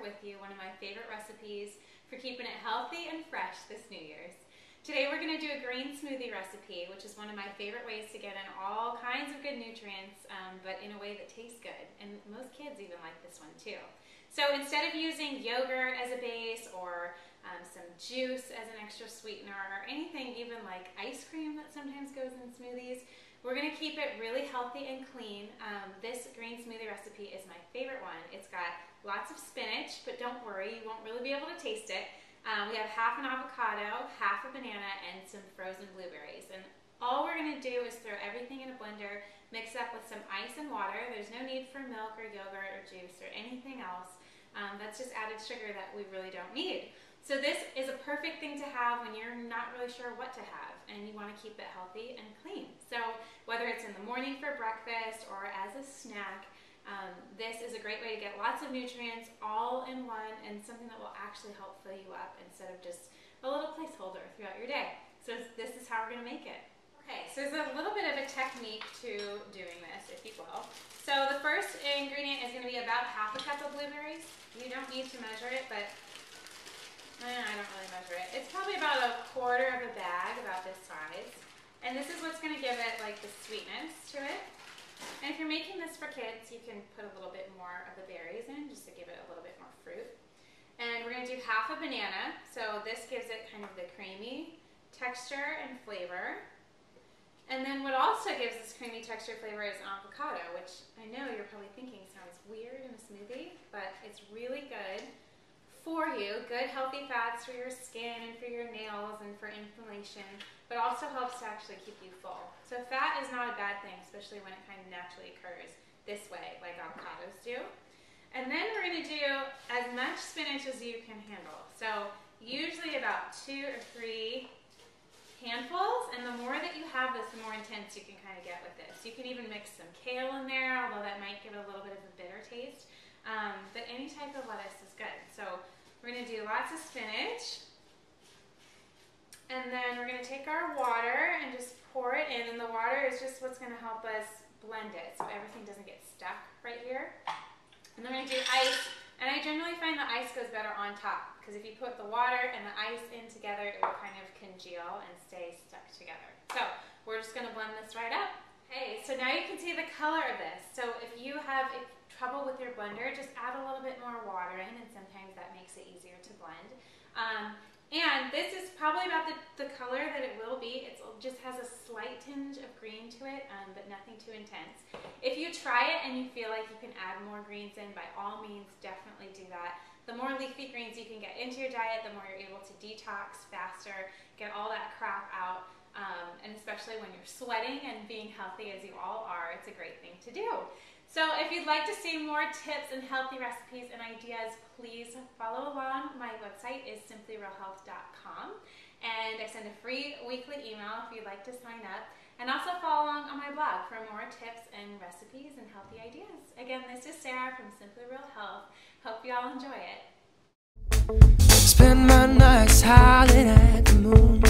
with you one of my favorite recipes for keeping it healthy and fresh this New Year's. Today we're going to do a green smoothie recipe, which is one of my favorite ways to get in all kinds of good nutrients, but in a way that tastes good. And most kids even like this one too. So instead of using yogurt as a base or some juice as an extra sweetener or anything even like ice cream that sometimes goes in smoothies, we're going to keep it really healthy and clean. This green smoothie recipe is my favorite one. It's got lots of spinach, but don't worry, you won't really be able to taste it. We have half an avocado, half a banana, and some frozen blueberries. And all we're going to do is throw everything in a blender, mix up with some ice and water. There's no need for milk or yogurt or juice or anything else. That's just added sugar that we really don't need. So this is a perfect thing to have when you're not really sure what to have and you want to keep it healthy and clean. So whether it's in the morning for breakfast or as a snack, this is a great way to get lots of nutrients all in one and something that will actually help fill you up instead of just a little placeholder throughout your day. So this is how we're going to make it. Okay, so there's a little bit of a technique to doing this, if you will. So the first ingredient is going to be about half a cup of blueberries. You don't need to measure it, but I don't really measure it. It's probably about a quarter of a bag, about this size. And this is what's going to give it like the sweetness to it. And if you're making this for kids, you can put a little bit more of the berries in just to give it a little bit more fruit. And we're going to do half a banana. So this gives it kind of the creamy texture and flavor. And then what also gives this creamy texture flavor is avocado, which I know you're probably thinking sounds weird in a smoothie, but it's really good for you. Good healthy fats for your skin and for your nails and for inflammation, but also helps to actually keep you full. So fat is not a bad thing, especially when it kind of naturally occurs this way, like avocados do. And then we're going to do as much spinach as you can handle. So usually about 2 or 3 handfuls, and the more that you have this, the more intense you can kind of get with this. You can even mix some kale in there, although that might give it a little bit of a bitter taste. But any type of lettuce is good. So we're going to do lots of spinach. And then we're going to take our water and just pour it in. And the water is just what's going to help us blend it so everything doesn't get stuck right here. And then we're going to do ice. And I generally find the ice goes better on top, because if you put the water and the ice in together, it will kind of congeal and stay stuck together. So we're just going to blend this right up. Okay, so now you can see the color of this. So if you have trouble with your blender, just add a little bit more water in, and sometimes that makes it easier to blend. And this is probably about the color that it will be. It just has a slight tinge of green to it, but nothing too intense. If you try it and you feel like you can add more greens in, by all means, definitely do that. The more leafy greens you can get into your diet, the more you're able to detox faster, get all that crap out, and especially when you're sweating and being healthy as you all are, it's a great thing to do. So if you'd like to see more tips and healthy recipes and ideas, please follow along. My website is simplyrealhealth.com, and I send a free weekly email if you'd like to sign up. And also follow along on my blog for more tips and recipes and healthy ideas. Again, this is Sarah from Simply Real Health. Hope you all enjoy it. Spend my nights howling at the moon.